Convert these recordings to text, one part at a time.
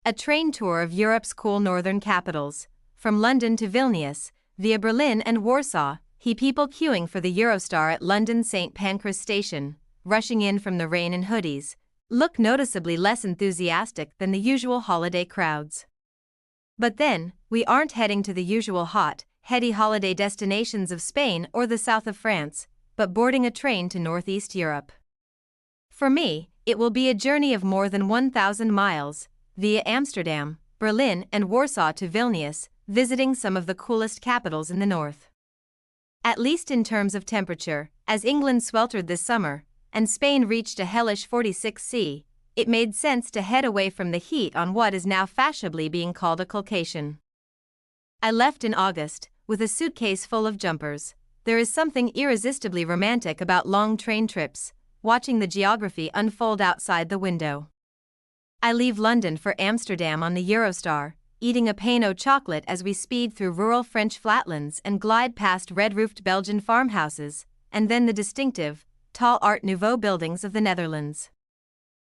A train tour of Europe's cool northern capitals, from London to Vilnius, via Berlin and Warsaw, people queuing for the Eurostar at London St. Pancras Station, rushing in from the rain in hoodies, look noticeably less enthusiastic than the usual holiday crowds. But then, we aren't heading to the usual hot, heady holiday destinations of Spain or the south of France, but boarding a train to Northeast Europe. For me, it will be a journey of more than 1,000 miles, via Amsterdam, Berlin and Warsaw to Vilnius, visiting some of the coolest capitals in the north. At least in terms of temperature, as England sweltered this summer, and Spain reached a hellish 46°C, it made sense to head away from the heat on what is now fashionably being called a colcation. I left in August, with a suitcase full of jumpers. There is something irresistibly romantic about long train trips, watching the geography unfold outside the window. I leave London for Amsterdam on the Eurostar, eating a pain au chocolate as we speed through rural French flatlands and glide past red-roofed Belgian farmhouses, and then the distinctive, tall Art Nouveau buildings of the Netherlands.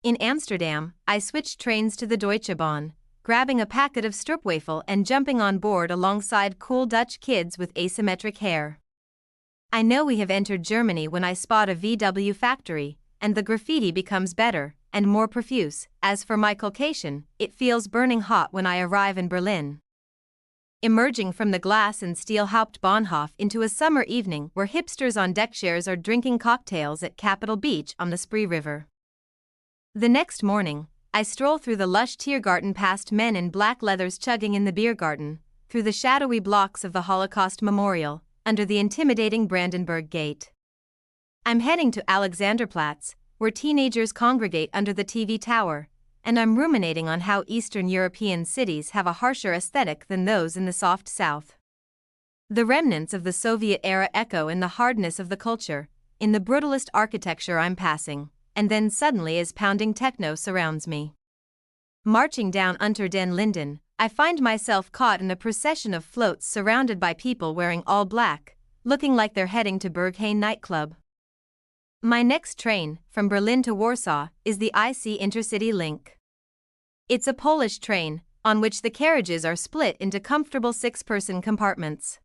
In Amsterdam, I switched trains to the Deutsche Bahn, grabbing a packet of stroopwafel and jumping on board alongside cool Dutch kids with asymmetric hair. I know we have entered Germany when I spot a VW factory, and the graffiti becomes better and more profuse. As for my colcation, it feels burning hot when I arrive in Berlin. Emerging from the glass and steel Hauptbahnhof into a summer evening where hipsters on deck chairs are drinking cocktails at Capitol Beach on the Spree River. The next morning, I stroll through the lush Tiergarten past men in black leathers chugging in the beer garden, through the shadowy blocks of the Holocaust Memorial, under the intimidating Brandenburg Gate. I'm heading to Alexanderplatz, where teenagers congregate under the TV tower, and I'm ruminating on how Eastern European cities have a harsher aesthetic than those in the soft South. The remnants of the Soviet era echo in the hardness of the culture, in the brutalist architecture I'm passing, and then suddenly as pounding techno surrounds me. Marching down Unter den Linden, I find myself caught in a procession of floats surrounded by people wearing all black, looking like they're heading to Berghain nightclub. My next train, from Berlin to Warsaw, is the IC Intercity Link. It's a Polish train, on which the carriages are split into comfortable 6-person compartments.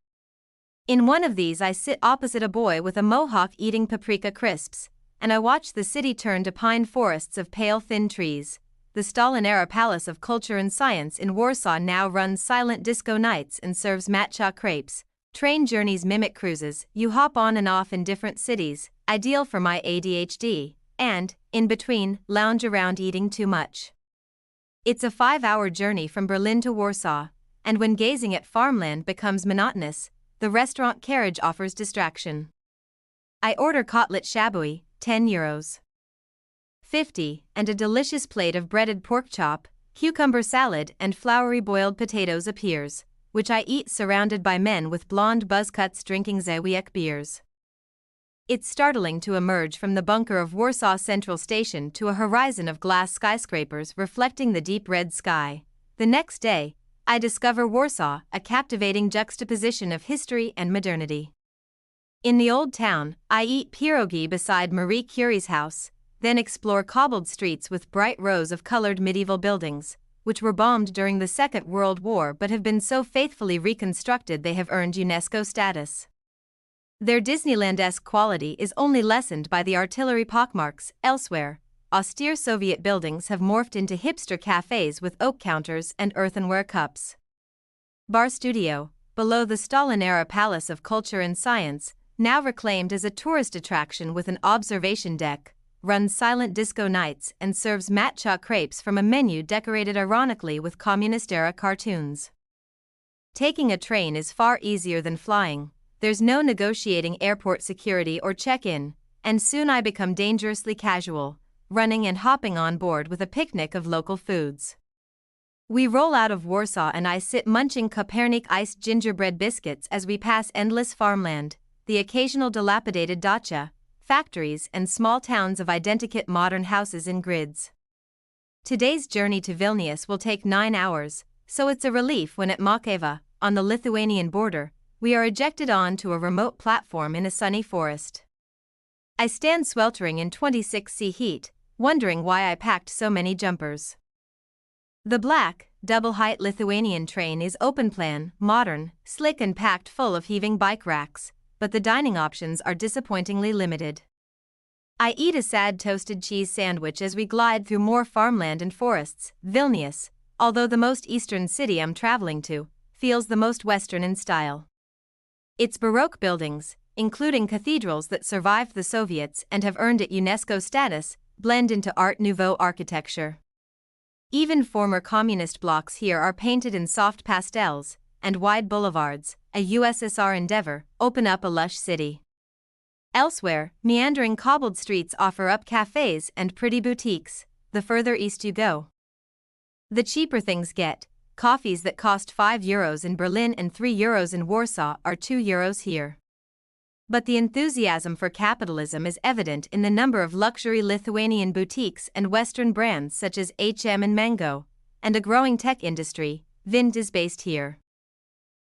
In one of these I sit opposite a boy with a mohawk eating paprika crisps, and I watch the city turn to pine forests of pale thin trees. The Stalin-era Palace of Culture and Science in Warsaw now runs silent disco nights and serves matcha crepes. Train journeys mimic cruises. You hop on and off in different cities, ideal for my ADHD, and, in between, lounge around eating too much. It's a 5-hour journey from Berlin to Warsaw, and when gazing at farmland becomes monotonous, the restaurant carriage offers distraction. I order côtelette chabouille, €10. 50, and a delicious plate of breaded pork chop, cucumber salad and floury boiled potatoes appears, which I eat surrounded by men with blonde buzz cuts drinking Zawiek beers. It's startling to emerge from the bunker of Warsaw Central Station to a horizon of glass skyscrapers reflecting the deep red sky. The next day, I discover Warsaw, a captivating juxtaposition of history and modernity. In the old town, I eat pierogi beside Marie Curie's house, then explore cobbled streets with bright rows of colored medieval buildings, which were bombed during the Second World War but have been so faithfully reconstructed they have earned UNESCO status. Their Disneyland-esque quality is only lessened by the artillery pockmarks. Elsewhere, austere Soviet buildings have morphed into hipster cafes with oak counters and earthenware cups. Bar Studio, below the Stalin-era Palace of Culture and Science, now reclaimed as a tourist attraction with an observation deck, runs silent disco nights and serves matcha crepes from a menu decorated ironically with communist-era cartoons. Taking a train is far easier than flying. There's no negotiating airport security or check-in, and soon I become dangerously casual, running and hopping on board with a picnic of local foods. We roll out of Warsaw and I sit munching Kopernik iced gingerbread biscuits as we pass endless farmland, the occasional dilapidated dacha, factories and small towns of identikit modern houses in grids. Today's journey to Vilnius will take 9 hours, so it's a relief when at Makeva, on the Lithuanian border, we are ejected onto a remote platform in a sunny forest. I stand sweltering in 26°C heat, wondering why I packed so many jumpers. The black, double-height Lithuanian train is open-plan, modern, slick and packed full of heaving bike racks, but the dining options are disappointingly limited. I eat a sad toasted cheese sandwich as we glide through more farmland and forests. Vilnius, although the most eastern city I'm traveling to, feels the most Western in style. Its Baroque buildings, including cathedrals that survived the Soviets and have earned it UNESCO status, blend into Art Nouveau architecture. Even former communist blocks here are painted in soft pastels, and wide boulevards, a USSR endeavor, open up a lush city. Elsewhere, meandering cobbled streets offer up cafes and pretty boutiques, the further east you go. The cheaper things get, coffees that cost €5 in Berlin and €3 in Warsaw are €2 here. But the enthusiasm for capitalism is evident in the number of luxury Lithuanian boutiques and Western brands such as H&M and Mango, and a growing tech industry. Vint is based here.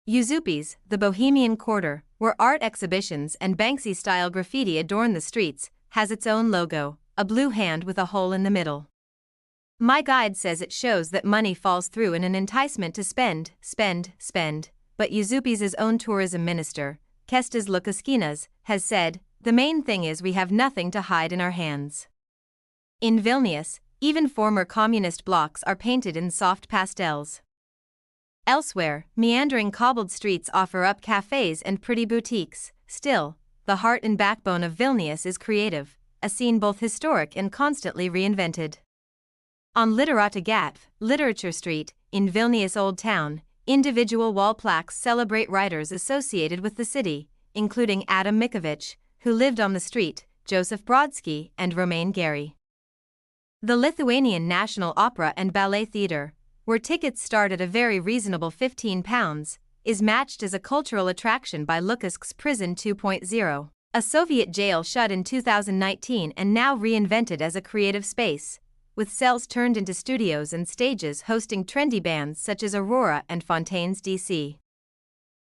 Užupis, the Bohemian Quarter, where art exhibitions and Banksy-style graffiti adorn the streets, has its own logo, a blue hand with a hole in the middle. My guide says it shows that money falls through in an enticement to spend, but Užupis's own tourism minister, Kestas Lukaskinas, has said, "The main thing is we have nothing to hide in our hands." In Vilnius, even former communist blocks are painted in soft pastels. Elsewhere, meandering cobbled streets offer up cafes and pretty boutiques. Still, the heart and backbone of Vilnius is creative, a scene both historic and constantly reinvented. On Literata Gatve, Literature Street, in Vilnius Old Town, individual wall plaques celebrate writers associated with the city, including Adam Mickiewicz, who lived on the street, Joseph Brodsky, and Romain Gary. The Lithuanian National Opera and Ballet Theatre, where tickets start at a very reasonable £15, is matched as a cultural attraction by Lukask's Prison 2.0, a Soviet jail shut in 2019 and now reinvented as a creative space, with cells turned into studios and stages hosting trendy bands such as Aurora and Fontaines DC.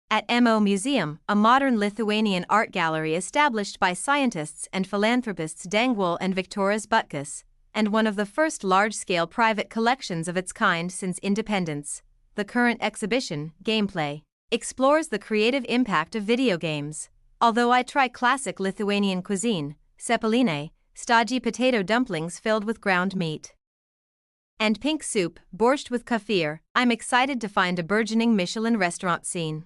At MO Museum, a modern Lithuanian art gallery established by scientists and philanthropists Dangwal and Viktoras Butkus, and one of the first large-scale private collections of its kind since independence, the current exhibition, Gameplay, explores the creative impact of video games. Although I try classic Lithuanian cuisine, cepelinai, stodgy potato dumplings filled with ground meat, and pink soup, borscht with kefir, I'm excited to find a burgeoning Michelin restaurant scene.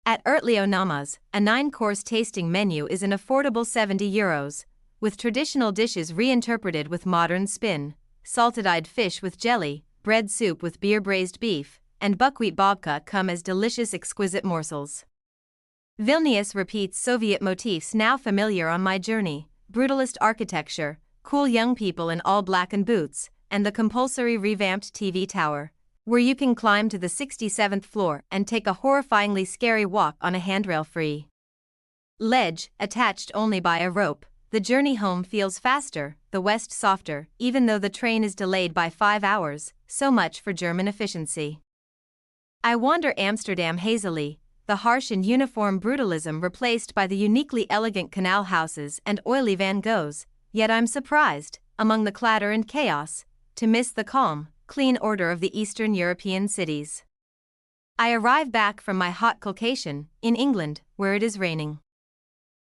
At Ertlio Namas, a 9-course tasting menu is an affordable €70, with traditional dishes reinterpreted with modern spin: salted-eyed fish with jelly, bread soup with beer-braised beef, and buckwheat babka come as delicious exquisite morsels. Vilnius repeats Soviet motifs now familiar on my journey: brutalist architecture, cool young people in all black and boots, and the compulsory revamped TV tower, where you can climb to the 67th floor and take a horrifyingly scary walk on a handrail-free ledge, attached only by a rope. The journey home feels faster, the West softer, even though the train is delayed by 5 hours, so much for German efficiency. I wander Amsterdam hazily, the harsh and uniform brutalism replaced by the uniquely elegant canal houses and oily Van Goghs, yet I'm surprised, among the clatter and chaos, to miss the calm, clean order of the Eastern European cities. I arrive back from my hot collocation, in England, where it is raining.